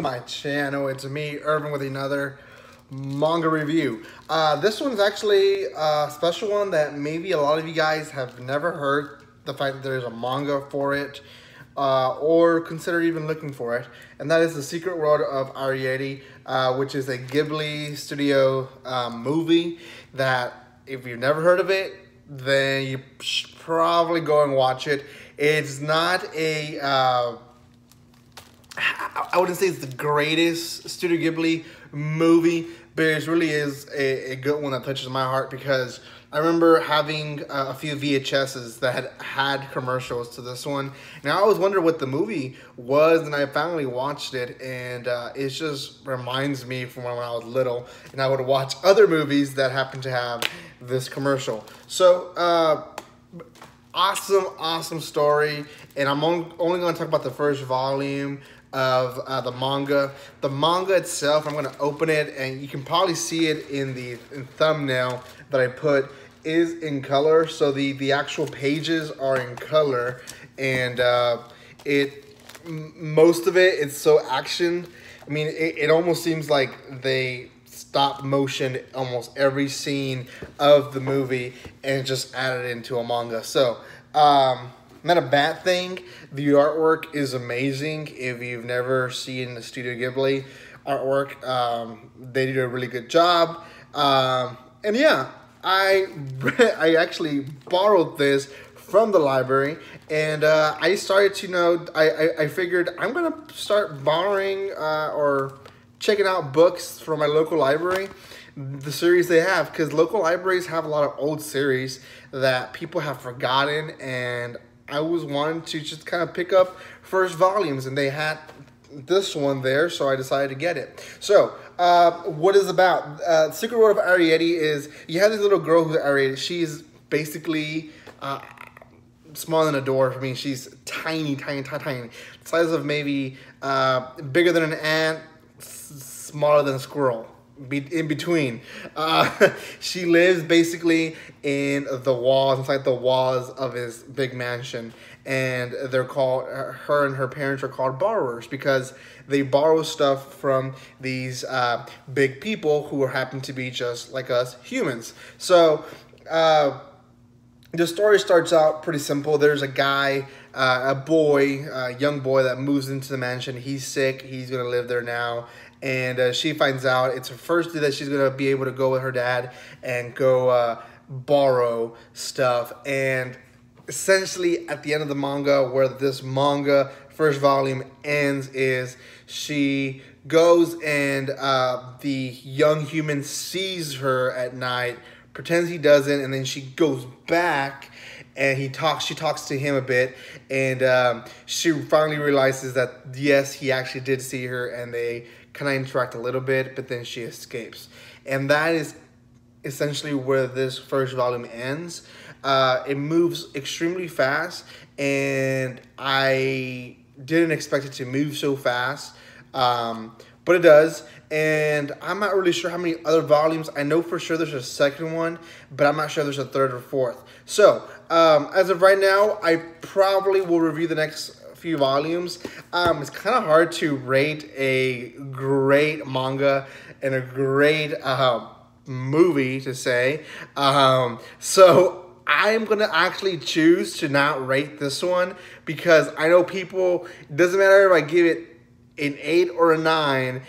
My channel. It's me, Irvin, with another manga review. This one's actually a special one that maybe a lot of you guys have never heard the fact that there's a manga for it, or consider even looking for it, and that is The Secret World of Arrietty, which is a Ghibli studio movie that if you've never heard of it, then you should probably go and watch it. It's not a I wouldn't say it's the greatest Studio Ghibli movie, but it really is a good one that touches my heart, because I remember having a few VHSs that had commercials to this one, and I always wondered what the movie was, and I finally watched it, and it just reminds me from when I was little, and I would watch other movies that happened to have this commercial. So, awesome story, and I'm only going to talk about the first volume of the manga. The manga itself, I'm going to open it, and you can probably see it in the thumbnail that I put, is in color. So the actual pages are in color, and most of it's so action. I mean, it almost seems like they stop motion almost every scene of the movie and just added it into a manga. So not a bad thing. The artwork is amazing. If you've never seen the Studio Ghibli artwork, they did a really good job. And yeah, I actually borrowed this from the library, and I started to I figured I'm gonna start borrowing or checking out books from my local library, the series they have, because local libraries have a lot of old series that people have forgotten, and I was wanting to just kind of pick up first volumes, and they had this one there, so I decided to get it. So, what is about? Secret World of Arrietty is, you have this little girl who's Arrietty. She's basically smaller than a dwarf. I mean, she's tiny. The size of maybe bigger than an ant, smaller than a squirrel. In between. She lives basically in the walls, inside the walls of his big mansion, and they're called, her and her parents are called borrowers, because they borrow stuff from these big people who happen to be just like us humans. So the story starts out pretty simple. There's a guy, a young boy that moves into the mansion. He's sick. He's gonna live there now. And she finds out it's her first day that she's going to be able to go with her dad and go borrow stuff. And essentially at the end of the manga, where this manga first volume ends, is she goes and the young human sees her at night, pretends he doesn't, and then she goes back and she talks to him a bit, and she finally realizes that yes, he actually did see her, and they kind of interact a little bit, but then she escapes. And that is essentially where this first volume ends. It moves extremely fast, and I didn't expect it to move so fast, but it does. And I'm not really sure how many other volumes. I know for sure there's a second one, but I'm not sure there's a third or fourth. So as of right now, I probably will review the next few volumes. It's kind of hard to rate a great manga and a great movie to say. So I'm gonna actually choose to not rate this one, because I know people, it doesn't matter if I give it an 8 or a 9.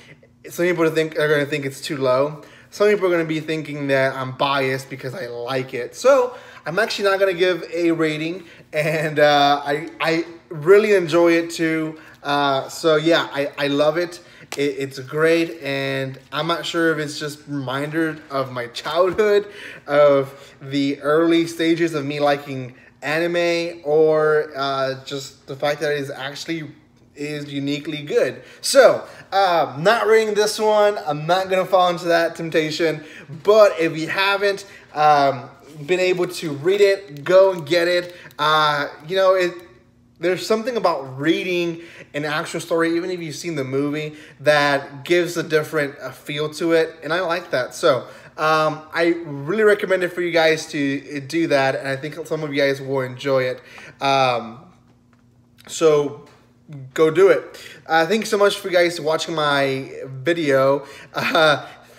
Some people are gonna think it's too low. Some people are gonna be thinking that I'm biased because I like it. So I'm actually not gonna give a rating, and I really enjoy it too. So yeah, I love it. It's great, and I'm not sure if it's just reminder of my childhood, of the early stages of me liking anime, or just the fact that it is uniquely good. So, not rating this one. I'm not gonna fall into that temptation. But if you haven't been able to read it, go and get it. There's something about reading an actual story, even if you've seen the movie, that gives a different feel to it, and I like that. So I really recommend it for you guys to do that, and I think some of you guys will enjoy it. So go do it. Thank you so much for you guys watching my video.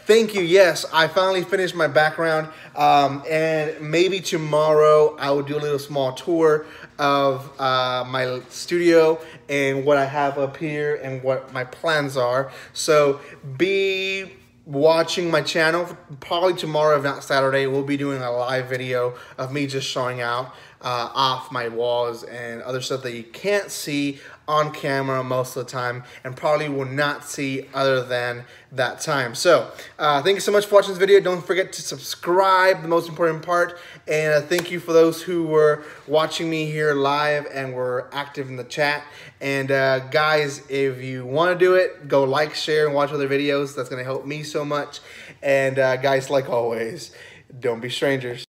Thank you. Yes, I finally finished my background, and maybe tomorrow I will do a little small tour of my studio and what I have up here and what my plans are. So be watching my channel. Probably tomorrow, if not Saturday, we'll be doing a live video of me just showing out off my walls and other stuff that you can't see on camera most of the time, and probably will not see other than that time. So thank you so much for watching this video. Don't forget to subscribe, the most important part, and thank you for those who were watching me here live and were active in the chat. And guys, if you want to do it, go like, share, and watch other videos. That's going to help me so much. And guys, like always, don't be strangers.